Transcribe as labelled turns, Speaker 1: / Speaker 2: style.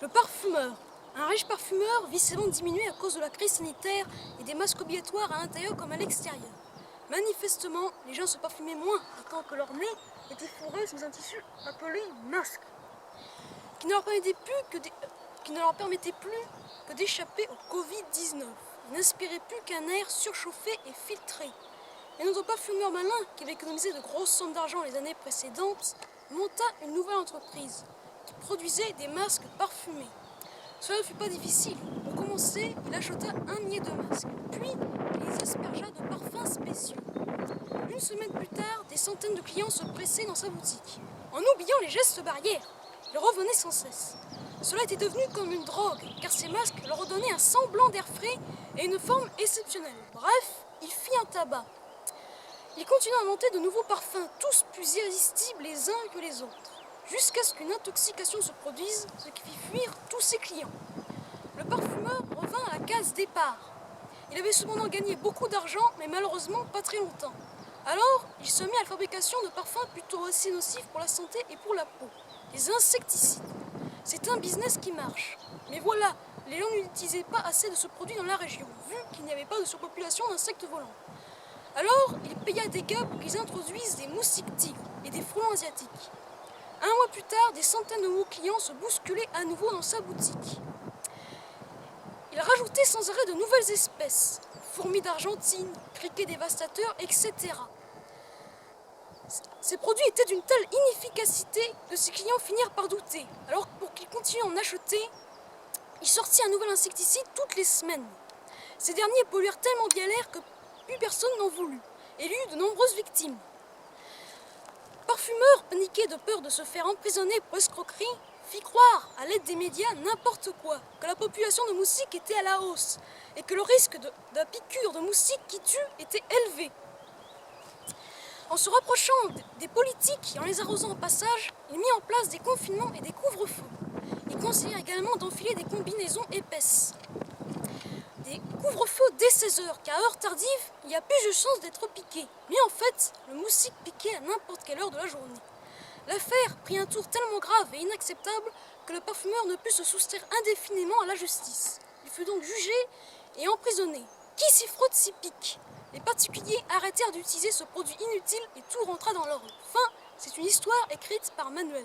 Speaker 1: Le parfumeur. Un riche parfumeur vit ses ventes diminuer à cause de la crise sanitaire et des masques obligatoires à l'intérieur comme à l'extérieur. Manifestement, les gens se parfumaient moins, tant que leur nez était fourré sous un tissu appelé masque, qui ne leur permettait plus que d'échapper au Covid-19. Ils n'inspiraient plus qu'un air surchauffé et filtré. Et notre parfumeur malin, qui avait économisé de grosses sommes d'argent les années précédentes, monta une nouvelle entreprise qui produisait des masques parfumés. Cela ne fut pas difficile. Pour commencer, il acheta 1 millier de masques, puis il les aspergea de parfums spéciaux. Une semaine plus tard, des centaines de clients se pressaient dans sa boutique. En oubliant les gestes barrières, ils revenaient sans cesse. Cela était devenu comme une drogue, car ces masques leur redonnaient un semblant d'air frais et une forme exceptionnelle. Bref, il fit un tabac. Il continua à inventer de nouveaux parfums, tous plus irrésistibles les uns que les autres, jusqu'à ce qu'une intoxication se produise, ce qui fit fuir tous ses clients. Le parfumeur revint à la case départ. Il avait cependant gagné beaucoup d'argent, mais malheureusement pas très longtemps. Alors, il se mit à la fabrication de parfums plutôt aussi nocifs pour la santé et pour la peau, les insecticides. C'est un business qui marche. Mais voilà, les gens n'utilisaient pas assez de ce produit dans la région, vu qu'il n'y avait pas de surpopulation d'insectes volants. Alors, il paya des gars pour qu'ils introduisent des moustiques tigres et des frelons asiatiques. Un mois plus tard, des centaines de nouveaux clients se bousculaient à nouveau dans sa boutique. Il rajoutait sans arrêt de nouvelles espèces, fourmis d'Argentine, criquets dévastateurs, etc. Ces produits étaient d'une telle inefficacité que ses clients finirent par douter. Alors, pour qu'ils continuent à en acheter, il sortit un nouvel insecticide toutes les semaines. Ces derniers polluèrent tellement bien l'air que plus personne n'en voulut, et il y eut de nombreuses victimes. Le parfumeur, paniqué de peur de se faire emprisonner pour escroquerie, fit croire à l'aide des médias n'importe quoi, que la population de moustiques était à la hausse et que le risque de la piqûre de moustiques qui tue était élevé. En se rapprochant des politiques et en les arrosant au passage, il mit en place des confinements et des couvre-feux. Il conseilla également d'enfiler des combinaisons épaisses. Des couvre-feux dès 16 h, car à heure tardive, il y a plus de chances d'être piqué. Mais en fait, le moustique piquait à n'importe quelle heure de la journée. L'affaire prit un tour tellement grave et inacceptable que le parfumeur ne put se soustraire indéfiniment à la justice. Il fut donc jugé et emprisonné. Qui s'y frotte s'y pique. Les particuliers arrêtèrent d'utiliser ce produit inutile et tout rentra dans l'ordre. Fin, c'est une histoire écrite par Manuel.